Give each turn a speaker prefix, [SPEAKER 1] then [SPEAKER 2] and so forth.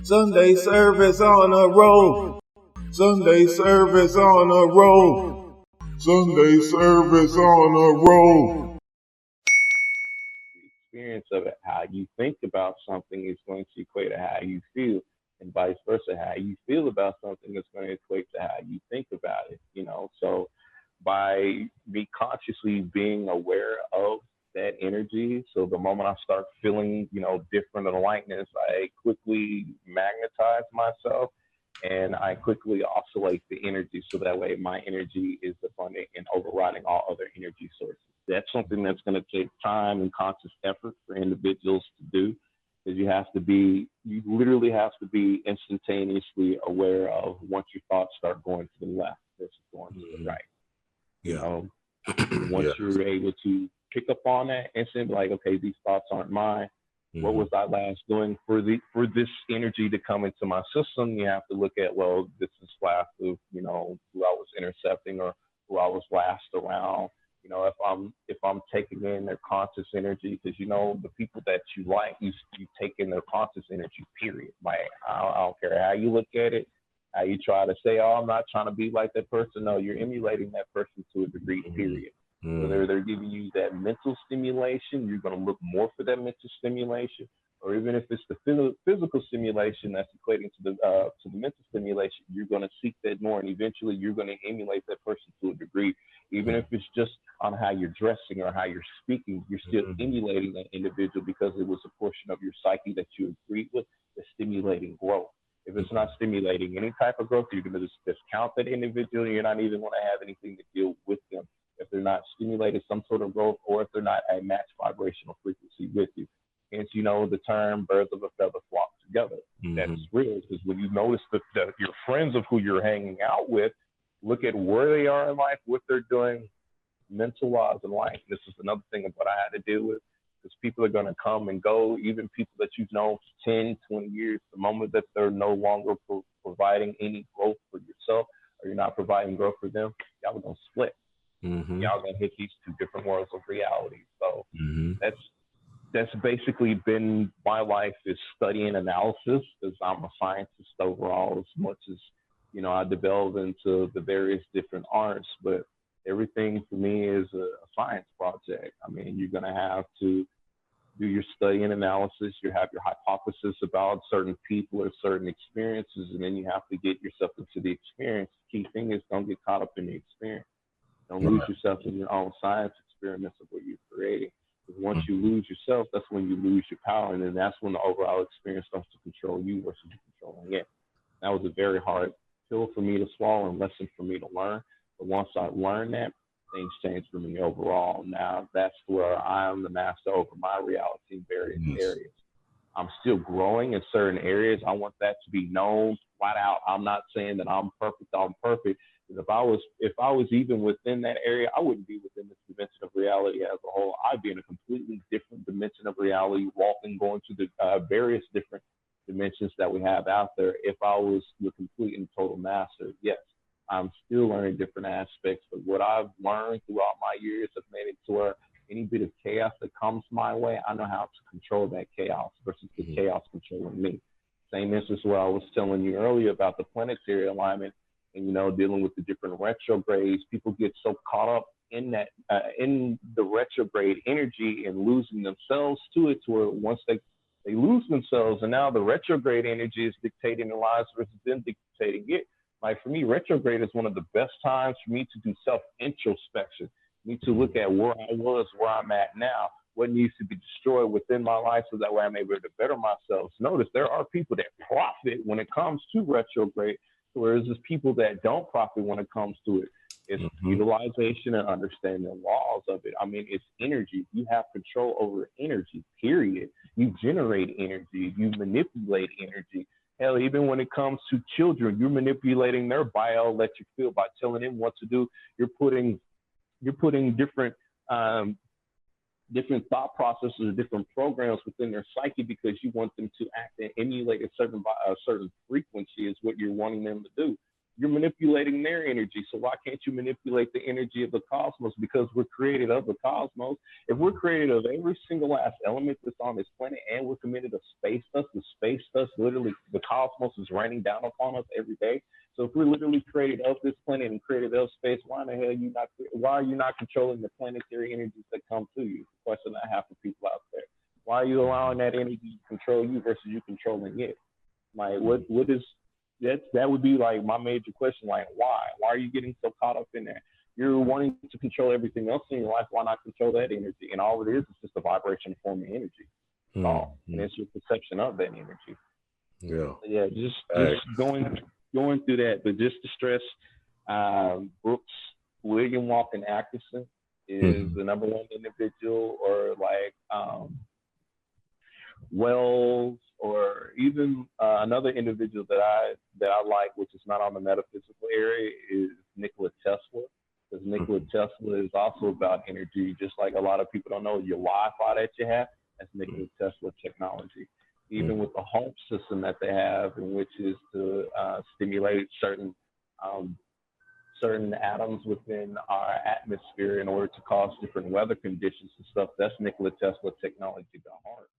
[SPEAKER 1] Sunday service on a roll. Sunday service on a roll. Sunday service on a roll.
[SPEAKER 2] The experience of it, how you think about something is going to equate to how you feel, and vice versa. How you feel about something is going to equate to how you think about it, you know? So by me consciously being aware of that energy, so the moment I start feeling, you know, different lightness, I quickly magnetize myself and I quickly oscillate the energy so that way my energy is abundant and overriding all other energy sources. That's something that's going to take time and conscious effort for individuals to do, because you literally have to be instantaneously aware of once your thoughts start going to the left versus going to the right. You know, once you're able to pick up on that instant, like, okay, these thoughts aren't mine. What was I last doing for this energy to come into my system? You have to look at, well, this is last of, you know, who I was intercepting or who I was last around. You know, if I'm taking in their conscious energy, because, you know, the people that you like, you take in their conscious energy, period. Like, I don't care how you look at it, how you try to say, oh, I'm not trying to be like that person. No, you're emulating that person to a degree, period. Whether they're giving you that mental stimulation, you're going to look more for that mental stimulation, or even if it's the physical stimulation that's equating to the mental stimulation, you're going to seek that more, and eventually you're going to emulate that person to a degree. Even if it's just on how you're dressing or how you're speaking, you're still emulating that individual because it was a portion of your psyche that you agreed with that's stimulating growth. If it's not stimulating any type of growth, you're going to just discount that individual. You're not even going to have anything to deal with them if they're not stimulating some sort of growth, or if they're not at match vibrational frequency with you. Hence, you know, the term birds of a feather flock together. That is real, because when you notice that your friends of who you're hanging out with, look at where they are in life, what they're doing, mental laws in life. This is another thing of what I had to deal with, because people are going to come and go, even people that you've known for 10, 20 years. The moment that they're no longer providing any growth for yourself, or you're not providing growth for them, y'all are going to split. Y'all gonna hit these two different worlds of reality. So that's basically been my life, is studying analysis, because I'm a scientist overall, as much as, you know, I delve into the various different arts, but everything for me is a science project. I mean, you're gonna have to do your study and analysis. You have your hypothesis about certain people or certain experiences, and then you have to get yourself into the experience. The key thing is don't get caught up in the experience. Don't lose yourself in your own science experiments of what you're creating. Because once you lose yourself, that's when you lose your power. And then that's when the overall experience starts to control you versus you controlling it. That was a very hard pill for me to swallow and lesson for me to learn. But once I learned that, things changed for me overall. Now that's where I am the master over my reality in various areas. I'm still growing in certain areas. I want that to be known flat out. I'm not saying that I'm perfect. If I was even within that area, I wouldn't be within this dimension of reality as a whole. I'd be in a completely different dimension of reality, walking, going to the various different dimensions that we have out there. If I was the complete and total master, yes, I'm still learning different aspects. But what I've learned throughout my years have made it to where any bit of chaos that comes my way, I know how to control that chaos versus the chaos controlling me. Same instance where I was telling you earlier about the planetary alignment. And, you know, dealing with the different retrogrades, people get so caught up in that, in the retrograde energy and losing themselves to it, to where once they lose themselves, and now the retrograde energy is dictating their lives versus them dictating it. Like for me, retrograde is one of the best times for me to do self-introspection. Me to look at where I was, where I'm at now, what needs to be destroyed within my life so that way I'm able to better myself. Notice there are people that profit when it comes to retrograde, whereas there's people that don't profit when it comes to it. It's utilization and understanding the laws of it. I mean, it's energy. You have control over energy, period. You generate energy. You manipulate energy. Hell, even when it comes to children, you're manipulating their bioelectric field by telling them what to do. You're putting different thought processes or different programs within their psyche because you want them to act and emulate a certain frequency is what you're wanting them to do. you're manipulating their energy. So why can't you manipulate the energy of the cosmos? Because we're created of the cosmos. If we're created of every single last element that's on this planet, and we're committed to space dust, the space dust, literally, the cosmos is raining down upon us every day. So if we're literally created of this planet and created of space, why in the hell why are you not controlling the planetary energies that come to you? It's a question I have for people out there. Why are you allowing that energy to control you versus you controlling it? Like, what is that would be like my major question. Like, why? Why are you getting so caught up in there? You're wanting to control everything else in your life. Why not control that energy? And all it is just a vibration form of energy. That's all. And it's your perception of that energy.
[SPEAKER 3] Yeah.
[SPEAKER 2] So yeah, just going through that, but just to stress, Brooks, William Walton Atkinson is the number one individual, or like Wells, or even another individual that I like, which is not on the metaphysical area, is Nikola Tesla. Because Nikola Tesla is also about energy, just like a lot of people don't know your Wi-Fi that you have. That's Nikola Tesla technology. Even with the home system that they have, in which is to stimulate certain atoms within our atmosphere in order to cause different weather conditions and stuff. That's Nikola Tesla technology by heart.